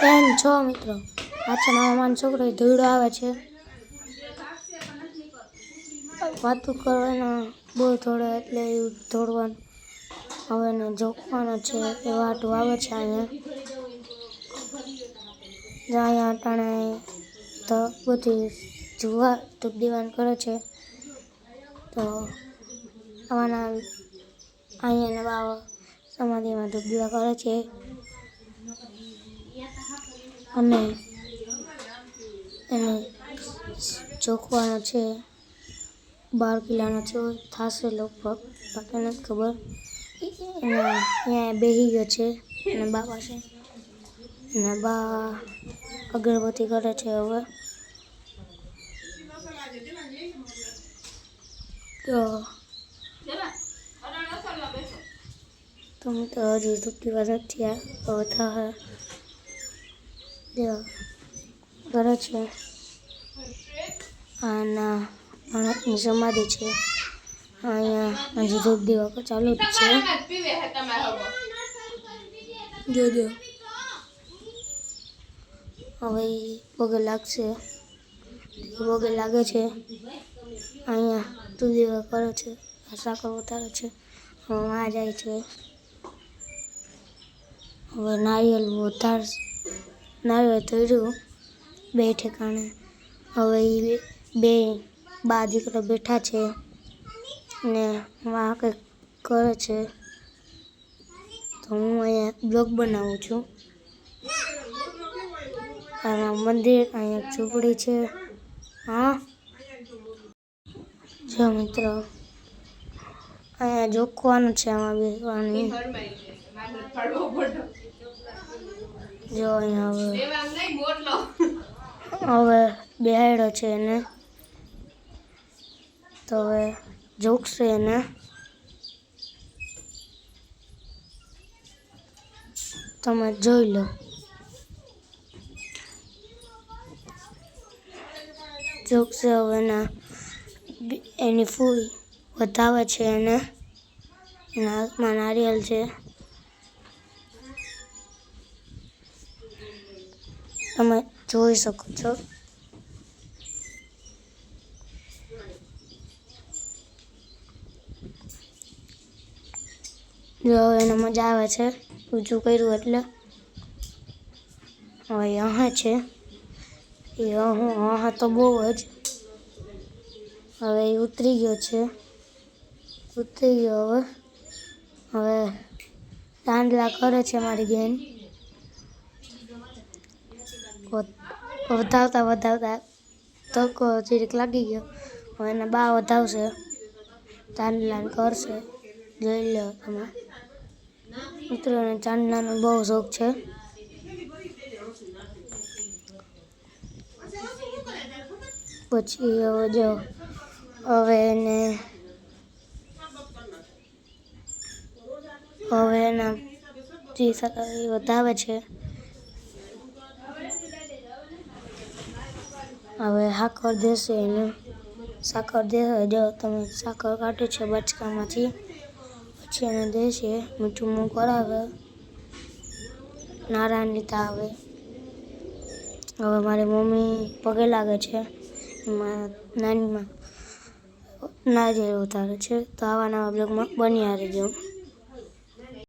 કેમ છો મિત્રો? પાછા મામાનો છોકરો ધોઈડો આવે છે. વાતું કરવાનો બહુ થોડો એટલે એવું થોડવાનું હવે ને જોખવાનો છે એ વાટું આવે છે. અહીંયા અટાણે તો બધી જોવા ધૂપ દીવાન કરે છે. તો આવાના અહીંયા બાવા સમાધિમાં ધૂપ દીવા કરે છે અને એને જોખવાનો છે. 12 કિલોનો છે થશે લગભગ, બાકી નથી ખબર. અહીંયા બેસી ગયો છે અને બા પાસે અને બા અગરબત્તી કરે છે. હવે તો હજી ધૂપ દીવા નથી થયા, હવે થશે. કરે છે આના માણસની સમાધિ છે. અહીંયા હજી ધૂપ દીવા ચાલુ જ છે. જોજો હવે પગે લાગશે, પગે લાગે છે. અહીંયા ધૂપ દીવા કરે છે, સાકર ઉતારે છે. હવે આ જાય છે. હવે નારિયેળ ઉતારશે, નારિયેળ ધર્યું બે ઠેકાણે. હવે એ બે બા દીકરો બેઠા છે ને આ કંઈક કરે છે. તો હું અહીંયા બ્લોગ બનાવું છું. આમાં મંદિર, અહીંયા ઝૂંપડી છે. હા જો મિત્રો, અહીંયા જોખવાનું છે, આમાં બેસવાની. જો અહીંયા હવે બેહાડ્યો છે એને, તો હવે જોખશે એને. તમે જોઈ લો. જોખશે હવે એની ફૂઈ વધાવે છે એને. એના હાથમાં નારિયેળ છે. તમે જોઈ શકો છો. જો એને મજા આવે છે ઊંચું કર્યું એટલે. હવે અહીં છે એ તો બહુ જ. હવે એ ઉતરી ગયો છે, ઉતરી ગયો. હવે દાંડલા કરે છે મારી બેન. વધાવતા ધક્કો જીરીક લાગી ગયો. હવે એના બા વધાવશે, ચાંદલાને કરશે. જોઈ લો તમે મિત્રોને, ચાંદલાનો બહુ શોખ છે. પછી હવે જો હવે એના જે વધાવે છે. હવે સાકર દેશે એને, સાકર દેશે. જો તમે સાકર કાઢે છે બચકામાંથી, પછી એને દેશે. મીઠું મું કરાવે, નારાયણ લીધા આવે. હવે મારી મમ્મી પગે લાગે છે, એમાં નાનીમાં નારિયેળ ઉતારે છે. તો આવા નવા બ્લોગમાં બન્યા રહેજો.